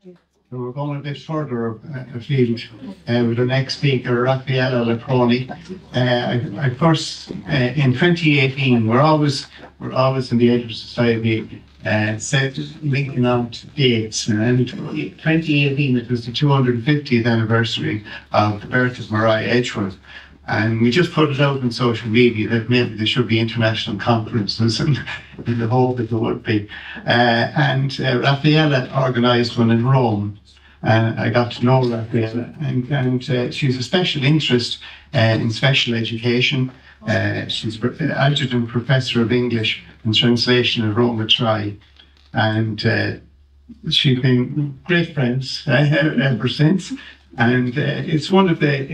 So we're going a bit further afield with the next speaker, Raffaella Leproni. I first, in 2018, we're always in the Edgeworth Society linking on to dates. And in 2018, it was the 250th anniversary of the birth of Maria Edgeworth. And we just put it out on social media that maybe there should be international conferences, and in the hope that there would be. Raffaella organised one in Rome. I got to know Raffaella, and she's a special interest in special education. She's adjunct professor of English and translation at Roma Tri, and she's been great friends ever since. And it's one of the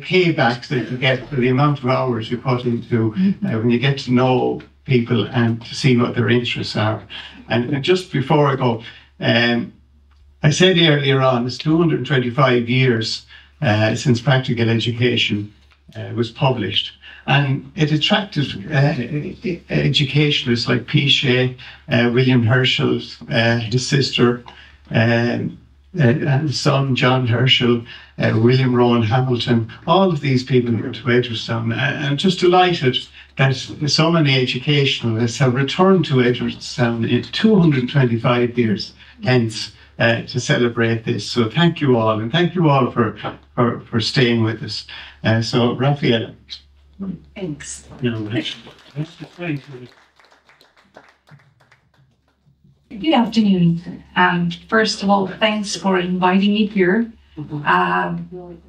paybacks that you get for the amount of hours you put into when you get to know people and to see what their interests are. And just before I go, I said earlier on, it's 225 years since practical education was published. And it attracted educationalists like Pichet, William Herschel, his sister, and son John Herschel, William Rowan Hamilton. All of these people went to Edgeworthstown. I'm just delighted that so many educationalists have returned to Edgeworthstown in 225 years hence to celebrate this. So thank you all, and thank you all for staying with us. So Raffaella. Thanks. Good afternoon. First of all, thanks for inviting me here.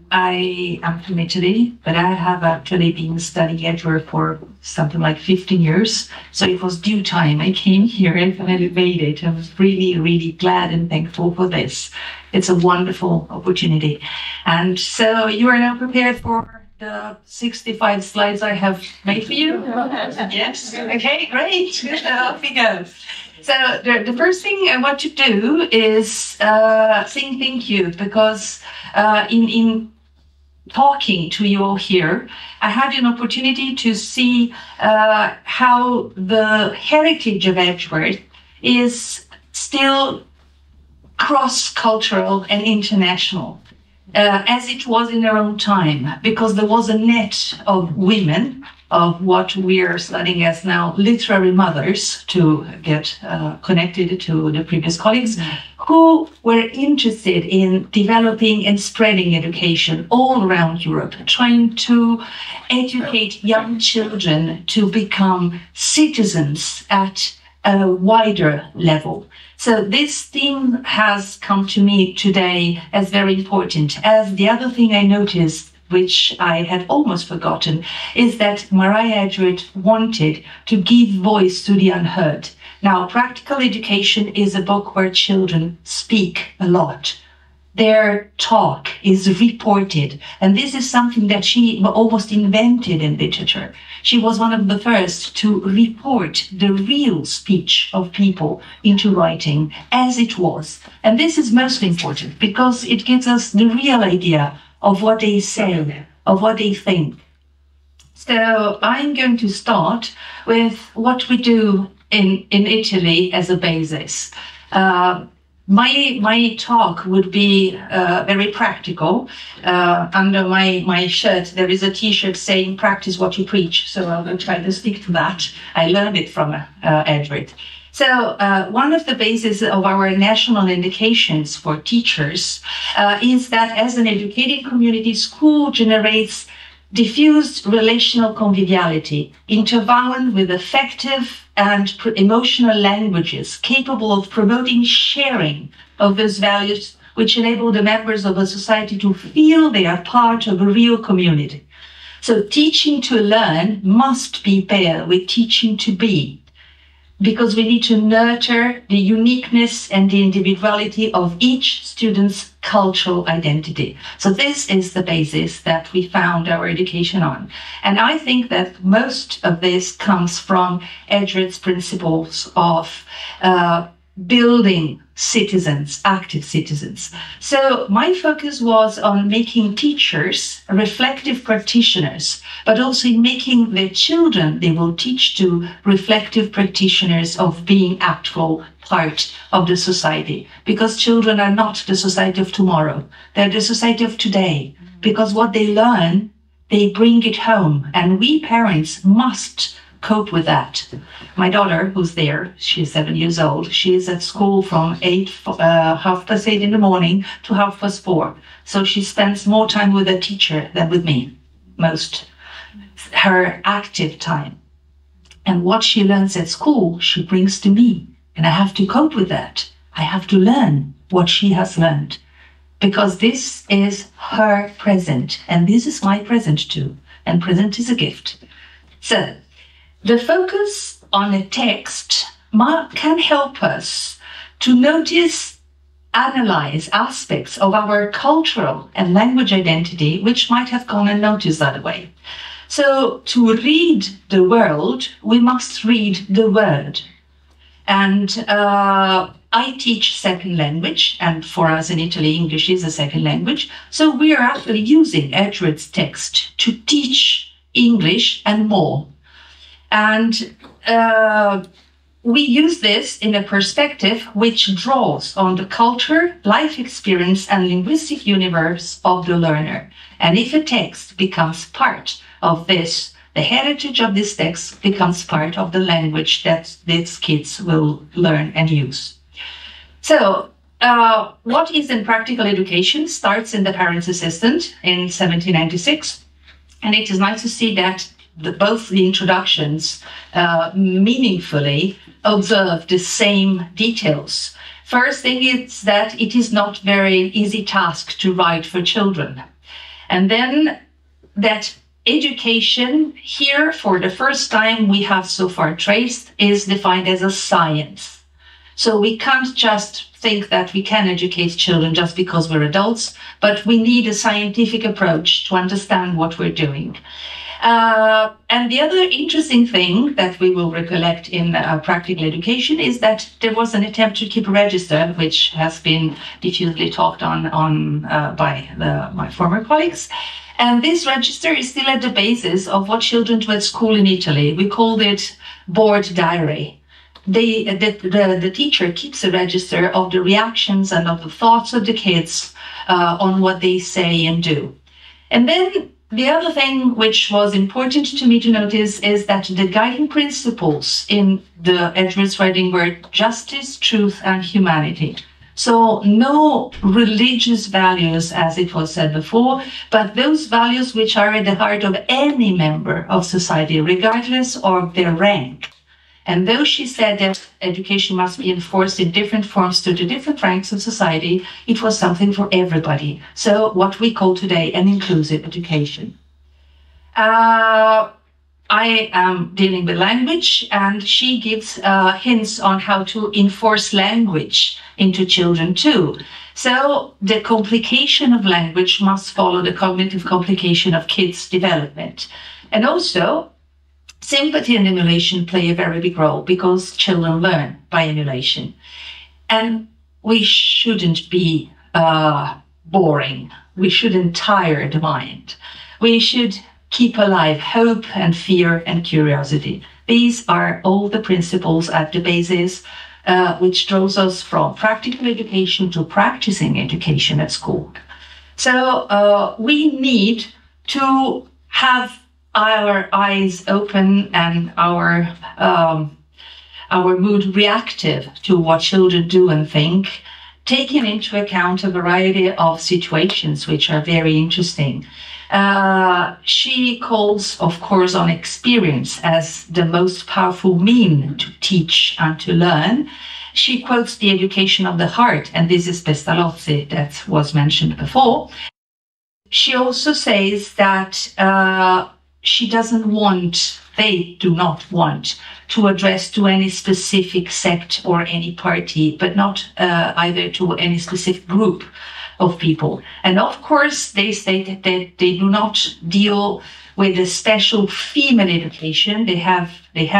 I am from Italy, but I have actually been studying Edgeworth for something like 15 years. So it was due time. I came here and finally made it. I was really, really glad and thankful for this. It's a wonderful opportunity. And so you are now prepared for the 65 slides I have made for you? Yes? Okay, great. Off we go. So the first thing I want to do is saying thank you, because in talking to you all here, I had an opportunity to see how the heritage of Edgeworth is still cross-cultural and international, as it was in their own time, because there was a net of women, of what we are studying as now literary mothers, to get connected to the previous colleagues, who were interested in developing and spreading education all around Europe, trying to educate young children to become citizens at a wider level. So this theme has come to me today as very important. As the other thing I noticed, which I had almost forgotten, is that Maria Edgeworth wanted to give voice to the unheard. Now, Practical Education is a book where children speak a lot. Their talk is reported, and this is something that she almost invented in literature. She was one of the first to report the real speech of people into writing as it was. And this is most important because it gives us the real idea of what they say, of what they think. So I'm going to start with what we do in Italy as a basis. My talk would be very practical. Under my shirt, there is a T-shirt saying, "Practice what you preach." So I will try to stick to that. I learned it from Edgeworth. So one of the bases of our national indications for teachers is that as an educated community, school generates diffused relational conviviality, interwoven with effective and emotional languages capable of promoting sharing of those values, which enable the members of a society to feel they are part of a real community. So teaching to learn must be paired with teaching to be, because we need to nurture the uniqueness and the individuality of each student's cultural identity. So this is the basis that we found our education on. And I think that most of this comes from Edgeworth's principles of building citizens, active citizens. So my focus was on making teachers reflective practitioners, but also in making the children they will teach to reflective practitioners of being actual part of the society. Because children are not the society of tomorrow. They're the society of today. Because what they learn, they bring it home. And we parents must cope with that. My daughter, who's there, she's 7 years old. She is at school from 8:30 in the morning to 4:30. So she spends more time with a teacher than with me, most. Her active time. And what she learns at school, she brings to me. And I have to cope with that. I have to learn what she has learned. Because this is her present. And this is my present too. And present is a gift. So, the focus on a text can help us to notice, analyze aspects of our cultural and language identity which might have gone unnoticed that way. So to read the world, we must read the word. And I teach second language, and for us in Italy, English is a second language. So we are actually using Edgeworth's text to teach English and more. And we use this in a perspective which draws on the culture, life experience, and linguistic universe of the learner. And if a text becomes part of this, the heritage of this text becomes part of the language that these kids will learn and use. So, what is in practical education starts in the Parents' Assistant in 1796. And it is nice to see that both the introductions meaningfully observe the same details. First thing is that it is not very easy task to write for children. And then that education here, for the first time we have so far traced, is defined as a science. So we can't just think that we can educate children just because we're adults, but we need a scientific approach to understand what we're doing. And the other interesting thing that we will recollect in practical education is that there was an attempt to keep a register, which has been diffusely talked on by my former colleagues. And this register is still at the basis of what children do at school in Italy. We called it board diary. The teacher keeps a register of the reactions and of the thoughts of the kids on what they say and do. And then the other thing which was important to me to notice is that the guiding principles in the Edgeworth's writing were justice, truth, and humanity. So no religious values, as it was said before, but those values which are at the heart of any member of society, regardless of their rank. And though she said that education must be enforced in different forms to the different ranks of society, it was something for everybody. So what we call today an inclusive education. I am dealing with language, and she gives hints on how to enforce language into children too. So the complication of language must follow the cognitive complication of kids' development. And also, sympathy and emulation play a very big role because children learn by emulation. And we shouldn't be boring. We shouldn't tire the mind. We should keep alive hope and fear and curiosity. These are all the principles at the basis which draws us from practical education to practicing education at school. So we need to have our eyes open and our mood reactive to what children do and think, taking into account a variety of situations which are very interesting. She calls, of course, on experience as the most powerful mean to teach and to learn. She quotes the education of the heart, and this is Pestalozzi that was mentioned before. She also says that they do not want to address to any specific sect or any party, but not either to any specific group of people. And of course, they state that they do not deal with a special female education. They had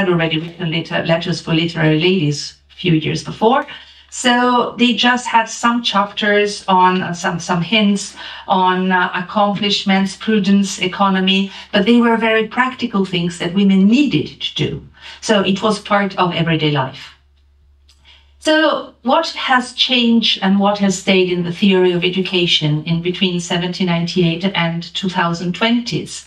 already written letters for literary ladies a few years before. So they just had some chapters on some hints on accomplishments, prudence, economy, but they were very practical things that women needed to do. So it was part of everyday life. So what has changed and what has stayed in the theory of education in between 1798 and 2020s?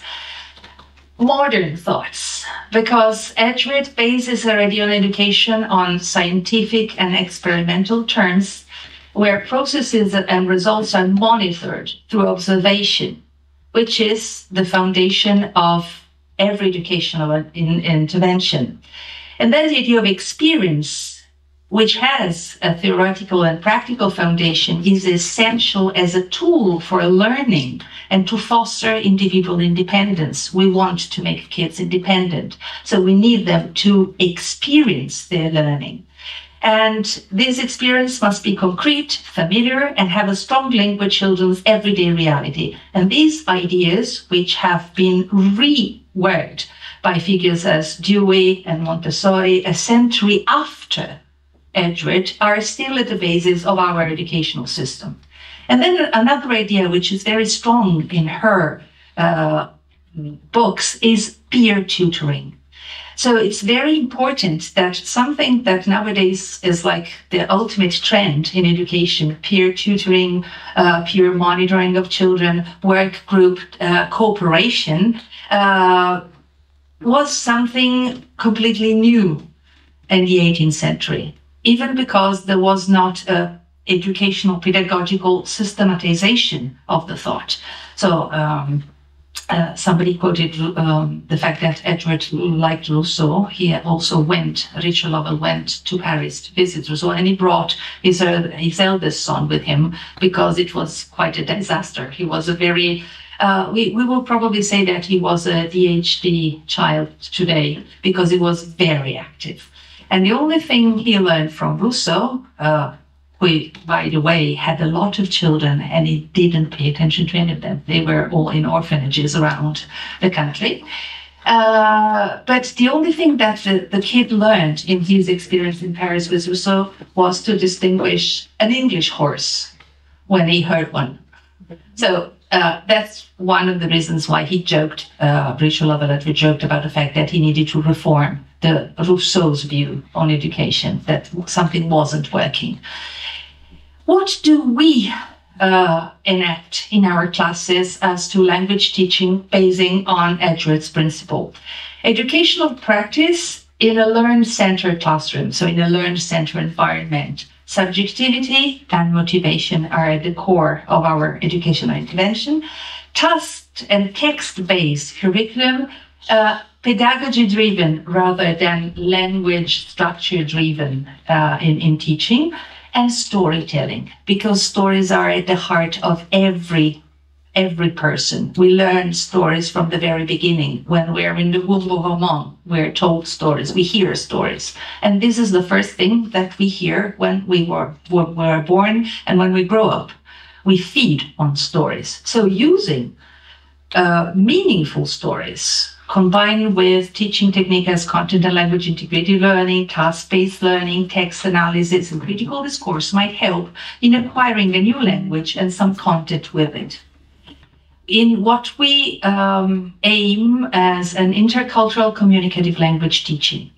Modern thoughts, because Edgeworth bases her idea on education on scientific and experimental terms, where processes and results are monitored through observation, which is the foundation of every educational intervention. And then the idea of experience, which has a theoretical and practical foundation, is essential as a tool for learning and to foster individual independence. We want to make kids independent, so we need them to experience their learning. And this experience must be concrete, familiar, and have a strong link with children's everyday reality. And these ideas, which have been reworked by figures as Dewey and Montessori a century after Edgeworth, are still at the basis of our educational system. And then another idea which is very strong in her books is peer tutoring. So it's very important that something that nowadays is like the ultimate trend in education, peer tutoring, peer monitoring of children, work group cooperation, was something completely new in the 18th century. Even because there was not an educational pedagogical systematization of the thought. So somebody quoted the fact that Edgeworth liked Rousseau. He also Richard Lovell went to Paris to visit Rousseau, and he brought his eldest son with him because it was quite a disaster. He was a very, we will probably say that he was a ADHD child today because he was very active. And the only thing he learned from Rousseau, who, by the way, had a lot of children, and he didn't pay attention to any of them. They were all in orphanages around the country. But the only thing that the kid learned in his experience in Paris with Rousseau was to distinguish an English horse when he heard one. So that's one of the reasons why he joked, Richard Lovell joked about the fact that he needed to reform the Rousseau's view on education, that something wasn't working. What do we enact in our classes as to language teaching basing on Edgeworth's principle? Educational practice in a learn-centered classroom, so in a learn-centered environment. Subjectivity and motivation are at the core of our educational intervention. Task and text-based curriculum, pedagogy-driven rather than language structure-driven in teaching, and storytelling, because stories are at the heart of every person. We learn stories from the very beginning. When we're in the womb of our mom, we're told stories, we hear stories. And this is the first thing that we hear when we were born and when we grow up. We feed on stories. So using meaningful stories combined with teaching technique as content and language integrated learning, task-based learning, text analysis, and critical discourse might help in acquiring a new language and some content with it. In what we aim as an intercultural communicative language teaching.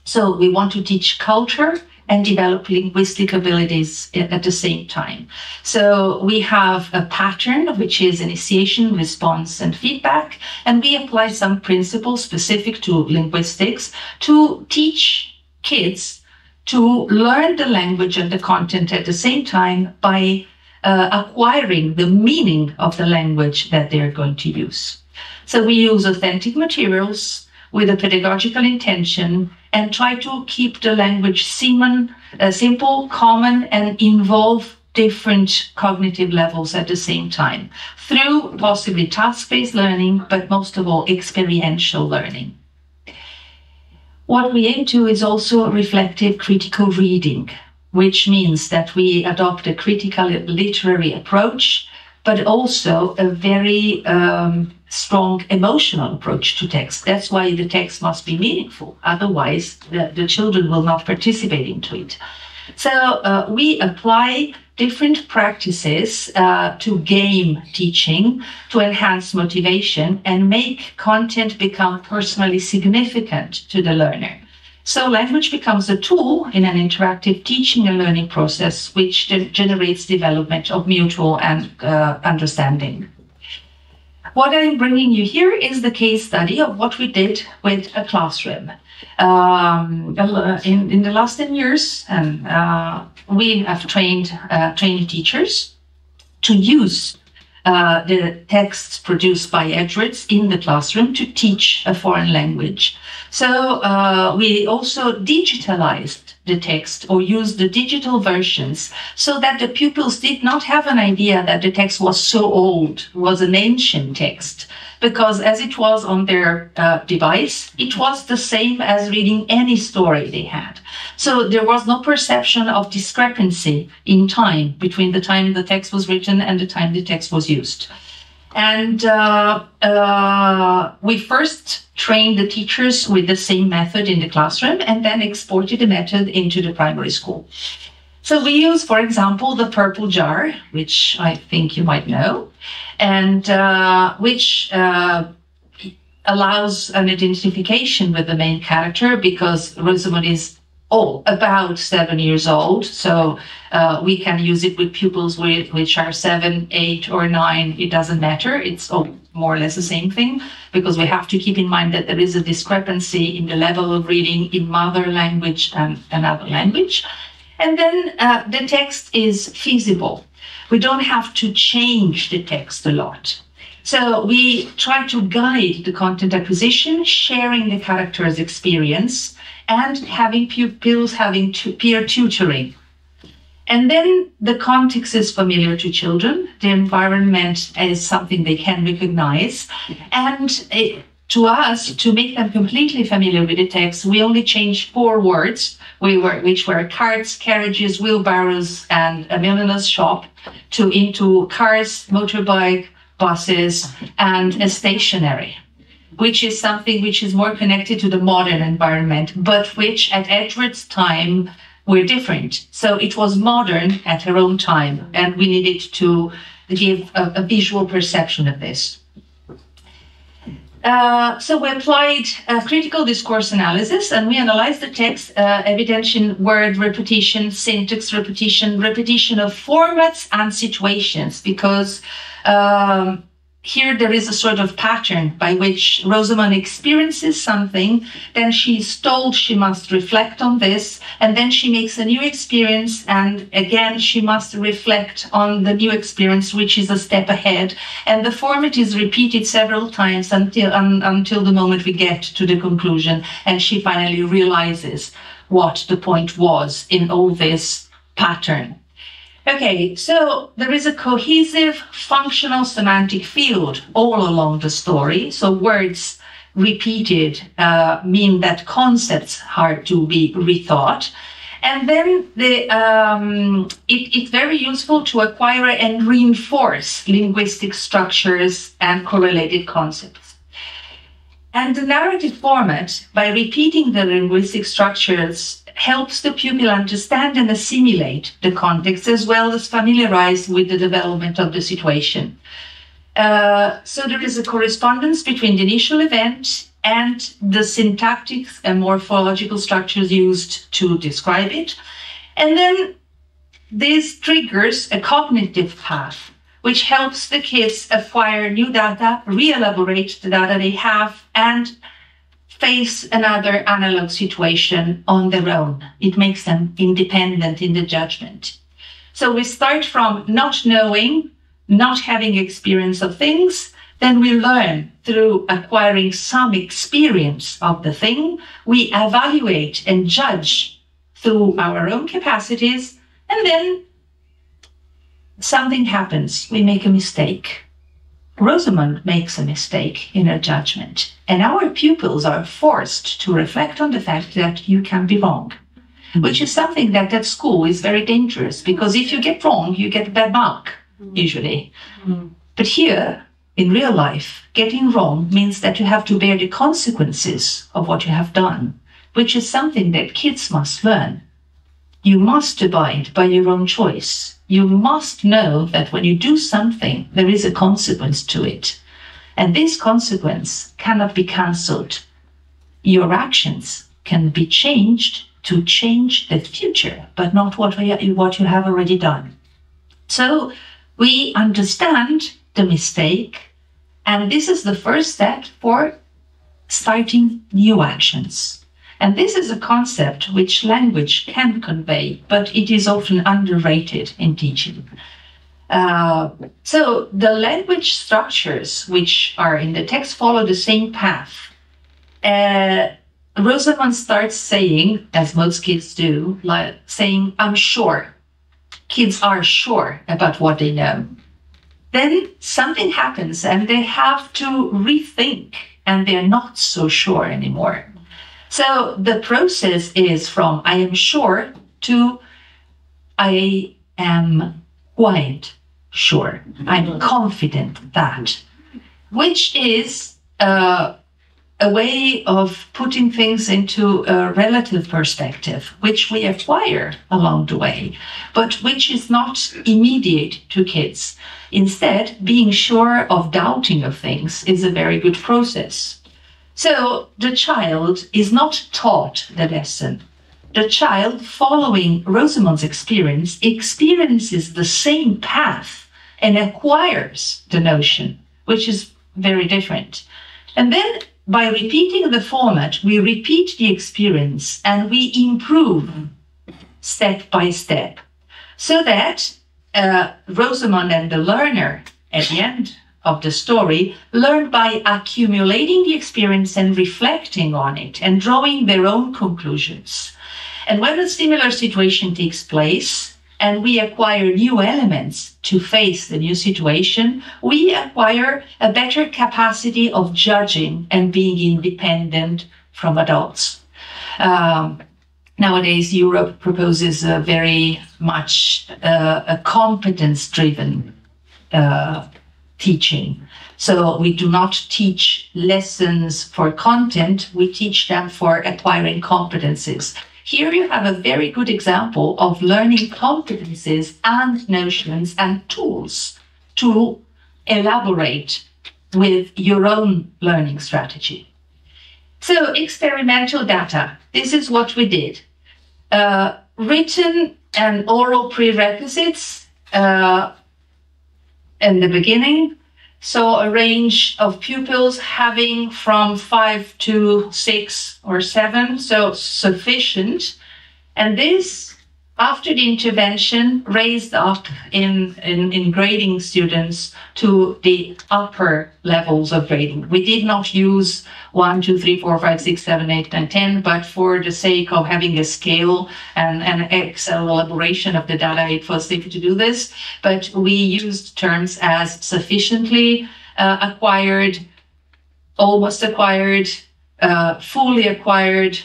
So we want to teach culture and develop linguistic abilities at the same time. So we have a pattern, which is initiation, response, and feedback, and we apply some principles specific to linguistics to teach kids to learn the language and the content at the same time by acquiring the meaning of the language that they're going to use. So we use authentic materials with a pedagogical intention and try to keep the language simple, common, and involve different cognitive levels at the same time through possibly task-based learning, but most of all, experiential learning. What we aim to is also reflective critical reading, which means that we adopt a critical literary approach but also a very strong emotional approach to text. That's why the text must be meaningful. Otherwise, the children will not participate into it. So we apply different practices to game teaching, to enhance motivation and make content become personally significant to the learner. So language becomes a tool in an interactive teaching and learning process, which generates development of mutual and understanding. What I'm bringing you here is the case study of what we did with a classroom. In the last 10 years, we have trained teachers to use the texts produced by Edgeworths in the classroom to teach a foreign language. So we also digitalized the text or used the digital versions so that the pupils did not have an idea that the text was so old, was an ancient text, because as it was on their device, it was the same as reading any story they had. So there was no perception of discrepancy in time between the time the text was written and the time the text was used. And we first trained the teachers with the same method in the classroom and then exported the method into the primary school. So we use, for example, the purple jar, which I think you might know, and which allows an identification with the main character because Rosamond is about 7 years old. So we can use it with pupils which are 7, 8, or 9. It doesn't matter. It's more or less the same thing, because we have to keep in mind that there is a discrepancy in the level of reading in mother language and another language. And then the text is feasible. We don't have to change the text a lot. So we try to guide the content acquisition, sharing the character's experience, and having pupils having peer tutoring. And then the context is familiar to children. The environment is something they can recognize. And to us, to make them completely familiar with the text, we only changed 4 words, which were carts, carriages, wheelbarrows, and a milliner's shop, into cars, motorbike, buses, and a stationery, which is something which is more connected to the modern environment, but which at Edgeworth's time were different. So it was modern at her own time, and we needed to give a visual perception of this. So we applied critical discourse analysis, and we analyzed the text, evidentiation, word repetition, syntax repetition, repetition of formats and situations, because here there is a sort of pattern by which Rosamond experiences something, then she's told she must reflect on this, and then she makes a new experience, and again she must reflect on the new experience, which is a step ahead. And the format is repeated several times until the moment we get to the conclusion, and she finally realizes what the point was in all this pattern. Okay, so there is a cohesive functional semantic field all along the story. So words repeated mean that concepts are to be rethought. And then it's very useful to acquire and reinforce linguistic structures and correlated concepts. And the narrative format, by repeating the linguistic structures, helps the pupil understand and assimilate the context, as well as familiarize with the development of the situation. So there is a correspondence between the initial event and the syntactic and morphological structures used to describe it. And then this triggers a cognitive path, which helps the kids acquire new data, re-elaborate the data they have, and face another analog situation on their own. It makes them independent in the judgment. So we start from not knowing, not having experience of things, then we learn through acquiring some experience of the thing. We evaluate and judge through our own capacities, and then something happens. We make a mistake. Rosamond makes a mistake in her judgment, and our pupils are forced to reflect on the fact that you can be wrong, which is something that at school is very dangerous, because if you get wrong, you get a bad mark. usually. But here, in real life, getting wrong means that you have to bear the consequences of what you have done, which is something that kids must learn. You must abide by your own choice. You must know that when you do something, there is a consequence to it. And this consequence cannot be cancelled. Your actions can be changed to change the future, but not what you have already done. So we understand the mistake, and this is the first step for starting new actions. And this is a concept which language can convey, but it is often underrated in teaching. So the language structures which are in the text follow the same path. Rosamond starts saying, as most kids do, like saying, I'm sure. Kids are sure about what they know. Then something happens and they have to rethink, and they're not so sure anymore. So the process is from I am sure to I am quite sure. I'm confident that, which is a way of putting things into a relative perspective, which we acquire along the way, but which is not immediate to kids. Instead, being sure of doubting of things is a very good process. So the child is not taught the lesson. The child, following Rosamond's experience, experiences the same path and acquires the notion, which is very different. And then by repeating the format, we repeat the experience and we improve step by step, so that Rosamond and the learner at the end of the story learn by accumulating the experience and reflecting on it and drawing their own conclusions. And when a similar situation takes place and we acquire new elements to face the new situation, we acquire a better capacity of judging and being independent from adults. Nowadays, Europe proposes a very much a competence-driven teaching. So we do not teach lessons for content, we teach them for acquiring competencies. Here you have a very good example of learning competencies and notions and tools to elaborate with your own learning strategy. So experimental data, this is what we did. Written and oral prerequisites in the beginning. So a range of pupils having from 5 to 6 or 7, so sufficient. And this, after the intervention, raised up in grading students to the upper levels of grading. We did not use 1, 2, 3, 4, 5, 6, 7, 8, 9, 10, but for the sake of having a scale and an Excel elaboration of the data, it was safe to do this. But we used terms as sufficiently acquired, almost acquired, fully acquired,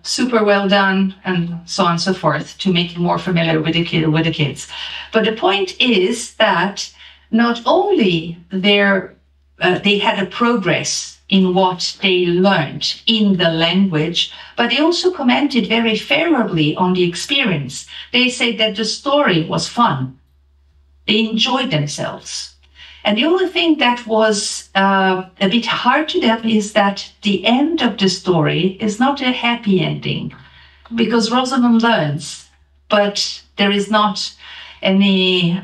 super well done, and so on and so forth, to make it more familiar with the kids. But the point is that not only they had a progress in what they learned in the language, but they also commented very favorably on the experience. They said that the story was fun. They enjoyed themselves. And the only thing that was a bit hard to them is that the end of the story is not a happy ending, because Rosamond learns, but there is not any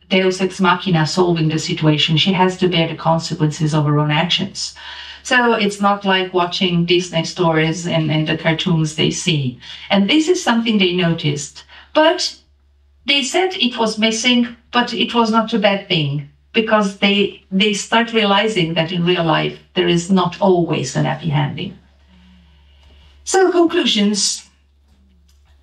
deus ex machina solving the situation. She has to bear the consequences of her own actions. So it's not like watching Disney stories and the cartoons they see. And this is something they noticed. But they said it was missing, but it was not a bad thing, because they start realizing that in real life, there is not always an happy ending. So conclusions.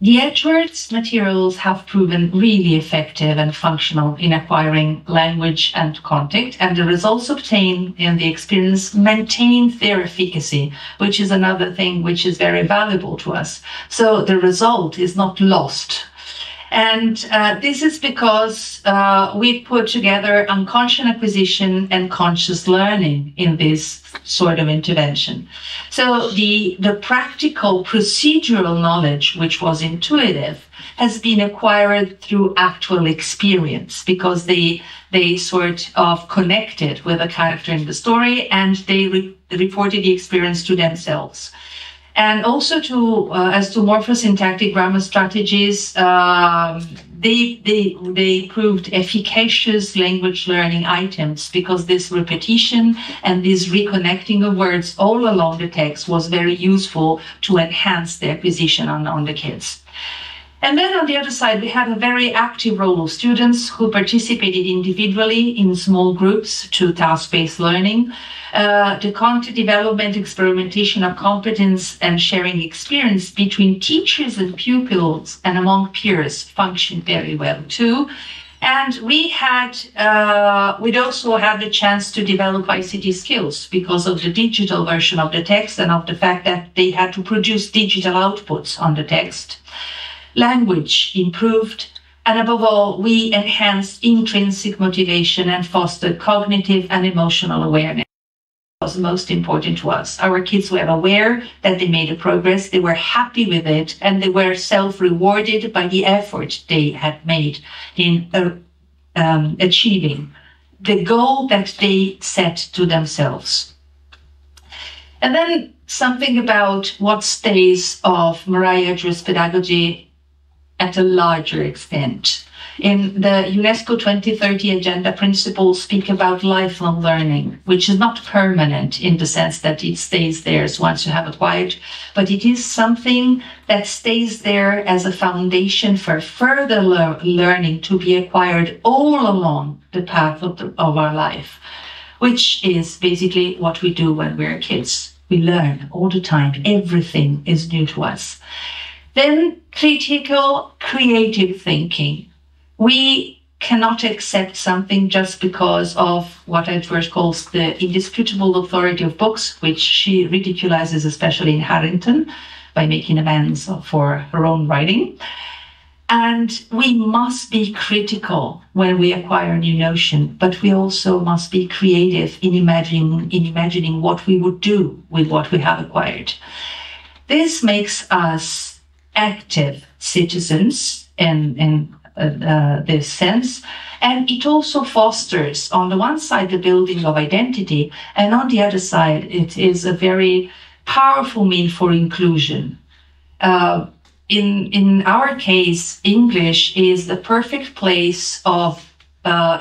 The Edgeworths materials have proven really effective and functional in acquiring language and content, and the results obtained in the experience maintain their efficacy, which is another thing which is very valuable to us. So the result is not lost. And this is because we put together unconscious acquisition and conscious learning in this sort of intervention. So the practical procedural knowledge, which was intuitive, has been acquired through actual experience, because they sort of connected with a character in the story, and they reported the experience to themselves. And also as to morphosyntactic grammar strategies, they proved efficacious language learning items, because this repetition and this reconnecting of words all along the text was very useful to enhance the acquisition on the kids. And then on the other side, we had a very active role of students who participated individually in small groups to task-based learning. The content development, experimentation of competence, and sharing experience between teachers and pupils and among peers functioned very well too. And we'd also had the chance to develop ICT skills because of the digital version of the text and of the fact that they had to produce digital outputs on the text. Language improved, and above all, we enhanced intrinsic motivation and fostered cognitive and emotional awareness. Was most important to us. Our kids were aware that they made a progress, they were happy with it, and they were self-rewarded by the effort they had made in achieving the goal that they set to themselves. And then something about what stays of Maria Edgeworth's pedagogy at a larger extent. In the UNESCO 2030 Agenda principles speak about lifelong learning, which is not permanent in the sense that it stays there once you have acquired, but it is something that stays there as a foundation for further learning to be acquired all along the path of our life, which is basically what we do when we're kids. We learn all the time. Everything is new to us. Then critical, creative thinking. We cannot accept something just because of what Edgeworth calls the indisputable authority of books, which she ridiculizes, especially in Harrington, by making amends for her own writing. And we must be critical when we acquire a new notion, but we also must be creative in imagining what we would do with what we have acquired. This makes us active citizens in this sense, and it also fosters, on the one side, the building of identity, and on the other side, it is a very powerful mean for inclusion. In our case, English is the perfect place of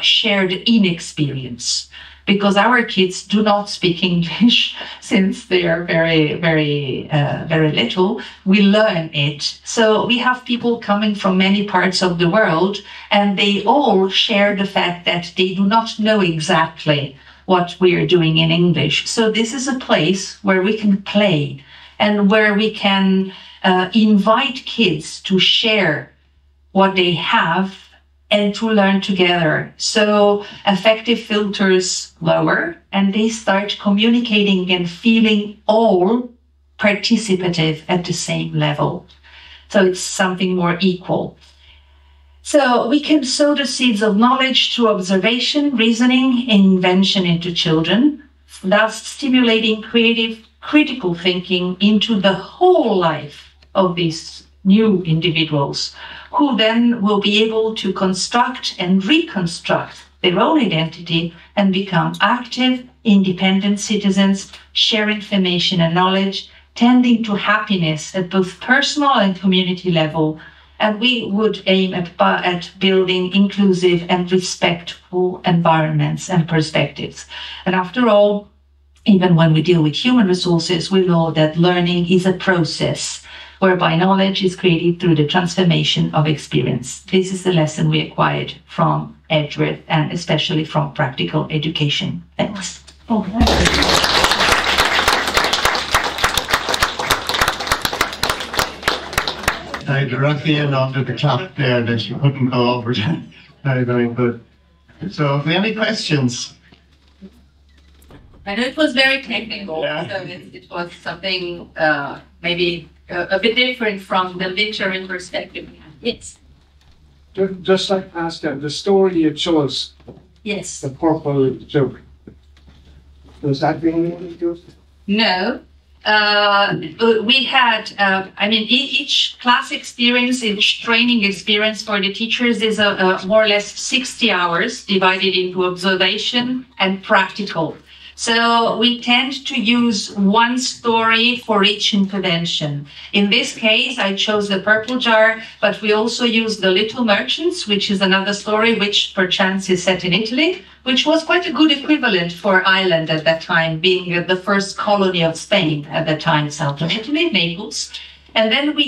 shared inexperience, because our kids do not speak English since they are very little. We learn it. So we have people coming from many parts of the world, and they all share the fact that they do not know exactly what we are doing in English. So this is a place where we can play and where we can invite kids to share what they have and to learn together. So affective filters lower, and they start communicating and feeling all participative at the same level. So it's something more equal. So we can sow the seeds of knowledge through observation, reasoning, and invention into children, thus stimulating creative, critical thinking into the whole life of these new individuals, who then will be able to construct and reconstruct their own identity and become active, independent citizens, share information and knowledge, tending to happiness at both personal and community level. And we would aim at building inclusive and respectful environments and perspectives. And after all, even when we deal with human resources, we know that learning is a process whereby knowledge is created through the transformation of experience. This is the lesson we acquired from Edgeworth, and especially from practical education. Thanks. I had Raffaella under the top there that you couldn't go over. Very, very good. So, any questions? I know it was very technical, yeah. So it was something maybe a bit different from the literary perspective. Yes. Just like ask the story you chose, Yes. the purple joke. Was that being used? No. We had, each class experience, each training experience for the teachers is more or less 60 hours divided into observation and practical. So we tend to use one story for each intervention. In this case, I chose the purple jar, but we also use The Little Merchants, which is another story which perchance is set in Italy, which was quite a good equivalent for Ireland at that time, being the first colony of Spain at that time, south of Italy, Naples. And then we're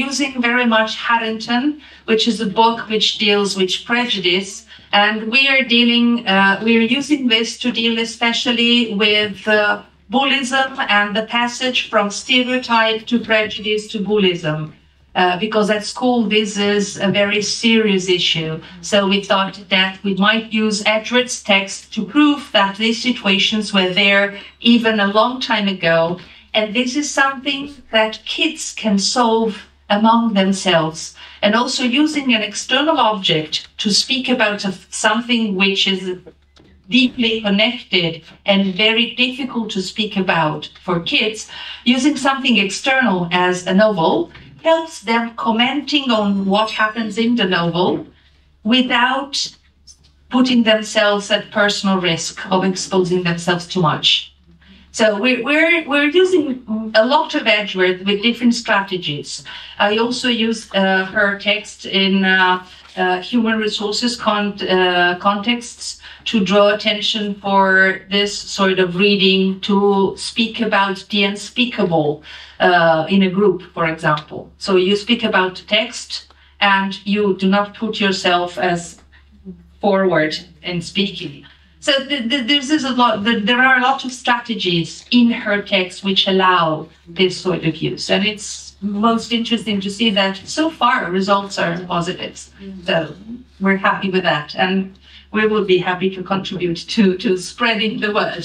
using very much Harrington, which is a book which deals with prejudice. And we're using this to deal especially with bullism and the passage from stereotype to prejudice to bullism. Because at school, this is a very serious issue. So we thought that we might use Edgeworth's text to prove that these situations were there even a long time ago. And this is something that kids can solve among themselves. And also using an external object to speak about something which is deeply connected and very difficult to speak about for kids, using something external as a novel helps them commenting on what happens in the novel without putting themselves at personal risk of exposing themselves too much. So we're using a lot of Edgeworth with different strategies. I also use her text in human resources contexts to draw attention for this sort of reading, to speak about the unspeakable in a group, for example. So you speak about text and you do not put yourself as forward in speaking. So there are a lot of strategies in her text which allow this sort of use. And it's most interesting to see that so far results are positive. So we're happy with that. And we will be happy to contribute to spreading the word.